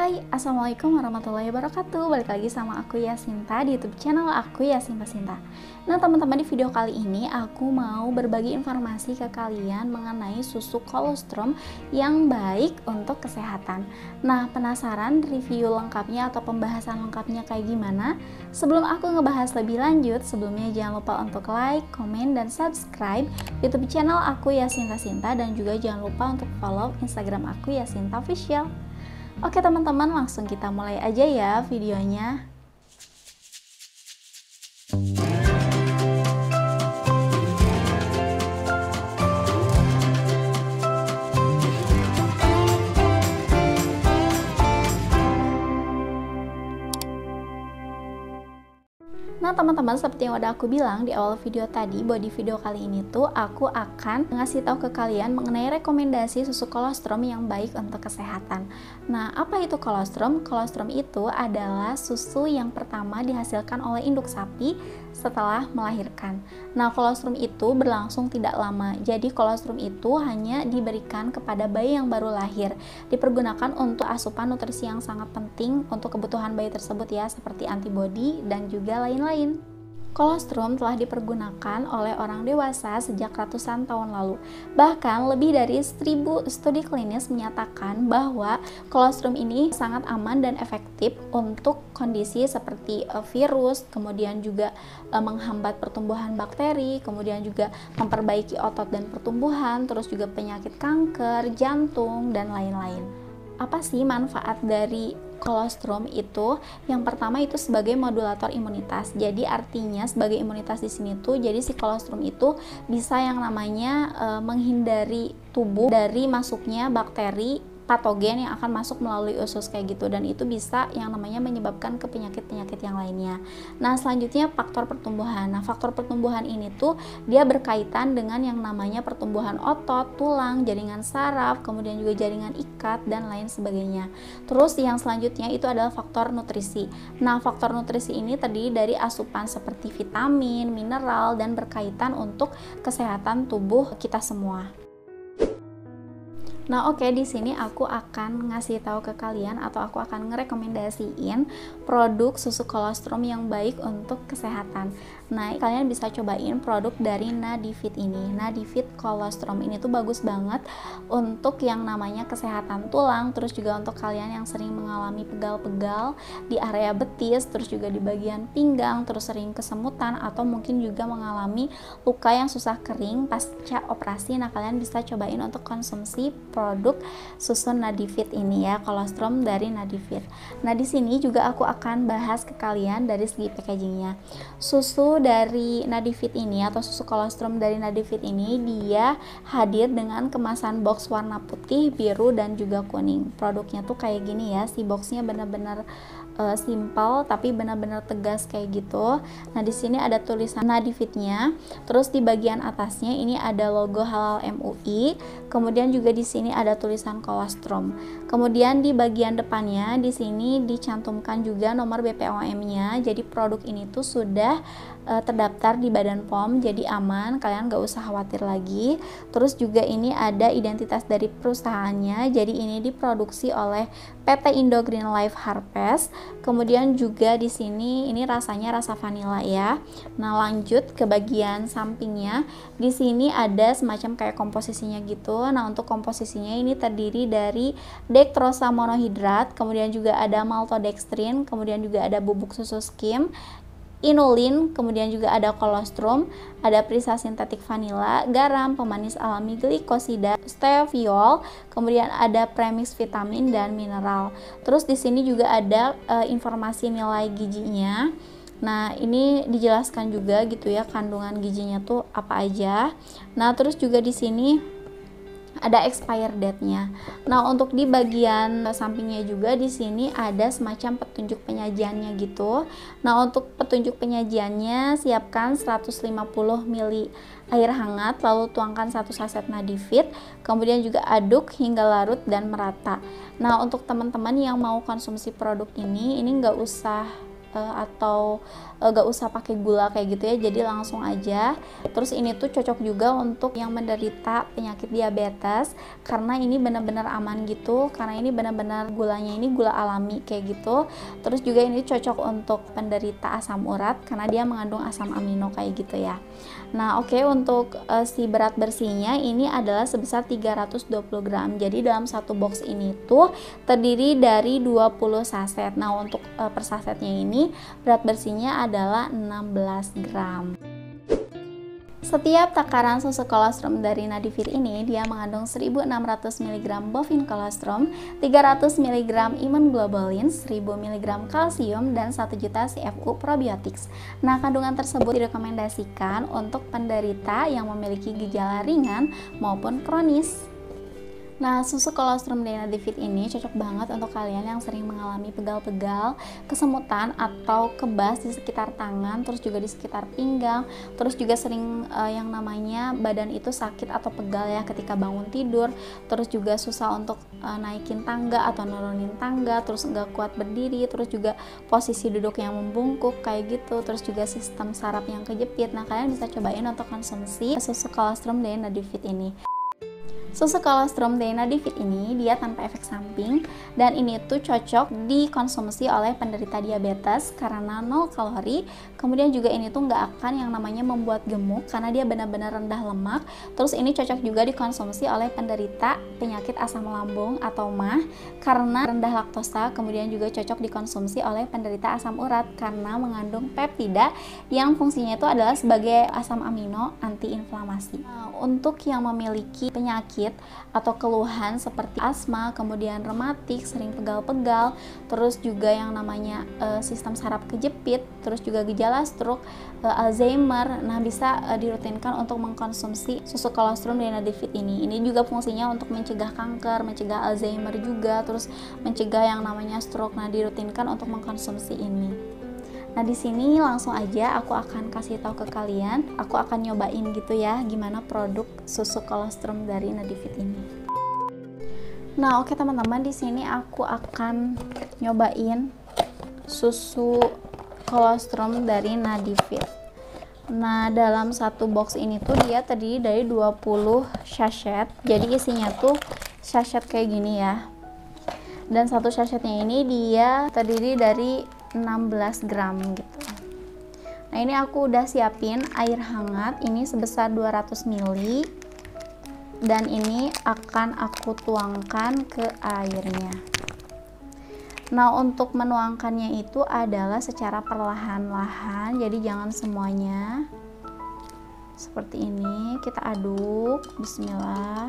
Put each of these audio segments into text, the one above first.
Hai, Assalamualaikum warahmatullahi wabarakatuh. Balik lagi sama aku Yasinta di YouTube channel aku Yasinta Sinta. Nah teman-teman, di video kali ini aku mau berbagi informasi ke kalian mengenai susu kolostrum yang baik untuk kesehatan. Nah, penasaran review lengkapnya atau pembahasan lengkapnya kayak gimana? Sebelum aku ngebahas lebih lanjut, sebelumnya jangan lupa untuk like, komen, dan subscribe YouTube channel aku Yasinta Sinta, dan juga jangan lupa untuk follow Instagram aku Yasinta Official. Oke teman-teman, langsung kita mulai aja ya videonya. Nah teman-teman, seperti yang udah aku bilang di awal video tadi, bahwa di video kali ini tuh aku akan ngasih tahu ke kalian mengenai rekomendasi susu kolostrum yang baik untuk kesehatan. Nah, apa itu kolostrum? Kolostrum itu adalah susu yang pertama dihasilkan oleh induk sapi setelah melahirkan. Nah, kolostrum itu berlangsung tidak lama. Jadi kolostrum itu hanya diberikan kepada bayi yang baru lahir. Dipergunakan untuk asupan nutrisi yang sangat penting untuk kebutuhan bayi tersebut ya, seperti antibodi dan juga lain-lain. Kolostrum telah dipergunakan oleh orang dewasa sejak ratusan tahun lalu. Bahkan lebih dari 1000 studi klinis menyatakan bahwa kolostrum ini sangat aman dan efektif untuk kondisi seperti virus, kemudian juga menghambat pertumbuhan bakteri, kemudian juga memperbaiki otot dan pertumbuhan, terus juga penyakit kanker, jantung, dan lain-lain. Apa sih manfaat dari kolostrum itu? Yang pertama itu sebagai modulator imunitas. Jadi artinya sebagai imunitas di sini tuh, jadi si kolostrum itu bisa yang namanya menghindari tubuh dari masuknya bakteri patogen yang akan masuk melalui usus kayak gitu, dan itu bisa yang namanya menyebabkan ke penyakit-penyakit yang lainnya. Nah, selanjutnya faktor pertumbuhan. Nah, faktor pertumbuhan ini tuh dia berkaitan dengan yang namanya pertumbuhan otot, tulang, jaringan saraf, kemudian juga jaringan ikat dan lain sebagainya. Terus yang selanjutnya itu adalah faktor nutrisi. Nah, faktor nutrisi ini terdiri dari asupan seperti vitamin, mineral, dan berkaitan untuk kesehatan tubuh kita semua. Nah, oke, di sini aku akan ngasih tahu ke kalian atau aku akan ngerekomendasiin produk susu kolostrum yang baik untuk kesehatan. Nah, kalian bisa cobain produk dari Nadifit ini. Nadifit kolostrum ini tuh bagus banget untuk yang namanya kesehatan tulang, terus juga untuk kalian yang sering mengalami pegal-pegal di area betis, terus juga di bagian pinggang, terus sering kesemutan atau mungkin juga mengalami luka yang susah kering pasca operasi. Nah, kalian bisa cobain untuk konsumsi produk susu Nadifit ini ya, kolostrum dari Nadifit. Nah, di sini juga aku akan bahas ke kalian dari segi packagingnya. Susu dari Nadifit ini atau susu kolostrum dari Nadifit ini dia hadir dengan kemasan box warna putih, biru, dan juga kuning. Produknya tuh kayak gini ya, si boxnya bener-bener simple tapi benar-benar tegas kayak gitu. Nah, di sini ada tulisan Nadifitnya. Terus di bagian atasnya ini ada logo halal MUI. Kemudian juga di sini ada tulisan kolostrum. Kemudian di bagian depannya di sini dicantumkan juga nomor BPOM-nya. Jadi produk ini tuh sudah terdaftar di Badan POM, jadi aman, kalian gak usah khawatir lagi. Terus juga ini ada identitas dari perusahaannya. Jadi ini diproduksi oleh PT Indo Green Life Harvest. Kemudian juga di sini ini rasanya rasa vanila ya. Nah, lanjut ke bagian sampingnya. Di sini ada semacam kayak komposisinya gitu. Nah, untuk komposisinya ini terdiri dari dextrosa monohidrat, kemudian juga ada maltodextrin, kemudian juga ada bubuk susu skim, inulin, kemudian juga ada kolostrum, ada perisa sintetik vanila, garam, pemanis alami glikosida, steviol, kemudian ada premix vitamin dan mineral. Terus di sini juga ada informasi nilai gizinya. Nah, ini dijelaskan juga gitu ya kandungan gizinya tuh apa aja. Nah, terus juga di sini ada expire date-nya. Nah, untuk di bagian sampingnya juga di sini ada semacam petunjuk penyajiannya gitu. Nah, untuk petunjuk penyajiannya, siapkan 150 ml air hangat, lalu tuangkan 1 saset Nadifit, kemudian juga aduk hingga larut dan merata. Nah, untuk teman-teman yang mau konsumsi produk ini nggak usah atau gak usah pakai gula kayak gitu ya, jadi langsung aja. Terus ini tuh cocok juga untuk yang menderita penyakit diabetes karena ini benar-benar aman gitu, karena ini benar-benar gulanya ini gula alami kayak gitu. Terus juga ini cocok untuk penderita asam urat karena dia mengandung asam amino kayak gitu ya. Nah oke, untuk si berat bersihnya ini adalah sebesar 320 gram. Jadi dalam satu box ini tuh terdiri dari 20 saset. Nah untuk per sasetnya ini berat bersihnya adalah 16 gram. Setiap takaran susu kolostrum dari Nadifit ini dia mengandung 1600 mg bovine kolostrum, 300 mg immunoglobulin, 1000 mg kalsium, dan 1 juta CFU probiotics. Nah, kandungan tersebut direkomendasikan untuk penderita yang memiliki gejala ringan maupun kronis. Nah, susu kolostrum dari Nadifit ini cocok banget untuk kalian yang sering mengalami pegal-pegal, kesemutan, atau kebas di sekitar tangan, terus juga di sekitar pinggang, terus juga sering yang namanya badan itu sakit atau pegal ya ketika bangun tidur, terus juga susah untuk naikin tangga atau nurunin tangga, terus nggak kuat berdiri, terus juga posisi duduk yang membungkuk kayak gitu, terus juga sistem saraf yang kejepit. Nah, kalian bisa cobain untuk konsumsi susu kolostrum dari Nadifit ini. Susu kolostrum dari Nadifit ini dia tanpa efek samping dan ini tuh cocok dikonsumsi oleh penderita diabetes karena 0 kalori. Kemudian juga ini tuh nggak akan yang namanya membuat gemuk karena dia benar-benar rendah lemak. Terus ini cocok juga dikonsumsi oleh penderita penyakit asam lambung atau MAH karena rendah laktosa. Kemudian juga cocok dikonsumsi oleh penderita asam urat karena mengandung peptida yang fungsinya itu adalah sebagai asam amino antiinflamasi. Nah, untuk yang memiliki penyakit atau keluhan seperti asma, kemudian rematik, sering pegal-pegal, terus juga yang namanya sistem saraf kejepit, terus juga gejala stroke, Alzheimer, nah bisa dirutinkan untuk mengkonsumsi susu kolostrum dari Nadifit ini. Ini juga fungsinya untuk mencegah kanker, mencegah Alzheimer juga, terus mencegah yang namanya stroke. Nah, dirutinkan untuk mengkonsumsi ini. Nah, di sini langsung aja aku akan kasih tahu ke kalian, aku akan nyobain gitu ya gimana produk susu kolostrum dari Nadifit ini. Nah, oke teman-teman, di sini aku akan nyobain susu kolostrum dari Nadifit. Nah, dalam satu box ini tuh dia terdiri dari 20 sachet. Jadi isinya tuh sachet kayak gini ya. Dan satu sachetnya ini dia terdiri dari 16 gram gitu. Nah, ini aku udah siapin air hangat ini sebesar 200 ml dan ini akan aku tuangkan ke airnya. Nah, untuk menuangkannya itu adalah secara perlahan-lahan, jadi jangan semuanya. Seperti ini, kita aduk. Bismillah.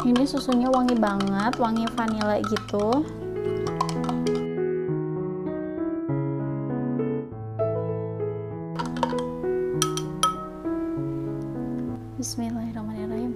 Ini susunya wangi banget, wangi vanila gitu. Bismillahirrahmanirrahim.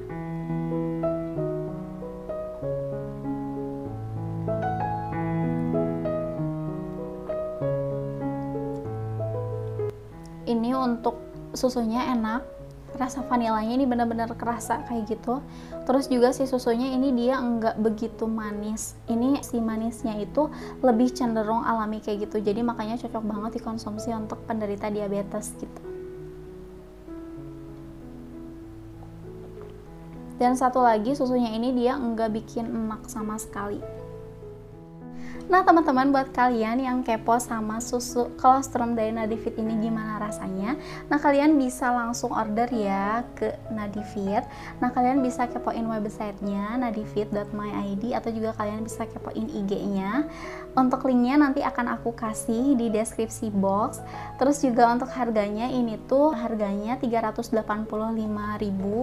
Ini untuk susunya enak. Rasa vanilanya ini benar-benar kerasa kayak gitu. Terus juga si susunya ini dia enggak begitu manis. Ini si manisnya itu lebih cenderung alami kayak gitu. Jadi makanya cocok banget dikonsumsi untuk penderita diabetes gitu. Dan satu lagi, susunya ini dia enggak bikin enak sama sekali. Nah teman-teman, buat kalian yang kepo sama susu kolostrum dari Nadifit ini gimana rasanya, nah kalian bisa langsung order ya ke Nadifit. Nah kalian bisa kepoin websitenya nadifit.my.id atau juga kalian bisa kepoin IG-nya. Untuk linknya nanti akan aku kasih di deskripsi box. Terus juga untuk harganya ini tuh harganya 385.000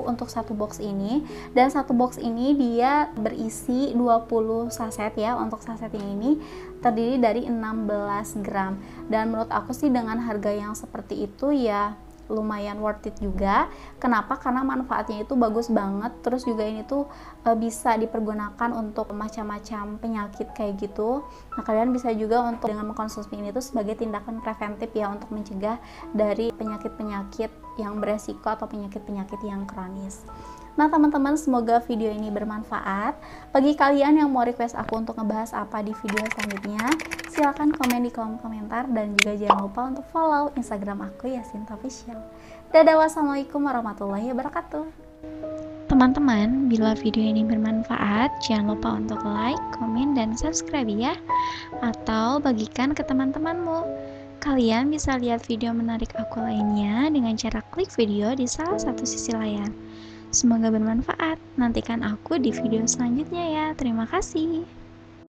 untuk satu box ini. Dan satu box ini dia berisi 20 saset ya. Untuk sasetnya ini terdiri dari 16 gram. Dan menurut aku sih dengan harga yang seperti itu ya lumayan worth it juga. Kenapa? Karena manfaatnya itu bagus banget. Terus juga ini tuh bisa dipergunakan untuk macam-macam penyakit kayak gitu. Nah kalian bisa juga untuk dengan mengkonsumsi ini tuh sebagai tindakan preventif ya, untuk mencegah dari penyakit-penyakit yang beresiko atau penyakit-penyakit yang kronis. Nah teman-teman, semoga video ini bermanfaat. Bagi kalian yang mau request aku untuk ngebahas apa di video selanjutnya, silahkan komen di kolom komentar, dan juga jangan lupa untuk follow Instagram aku Yasinta Official. Dadah, wassalamualaikum warahmatullahi wabarakatuh. Teman-teman, bila video ini bermanfaat, jangan lupa untuk like, komen, dan subscribe ya. Atau bagikan ke teman-temanmu. Kalian bisa lihat video menarik aku lainnya dengan cara klik video di salah satu sisi layar. Semoga bermanfaat. Nantikan aku di video selanjutnya ya. Terima kasih.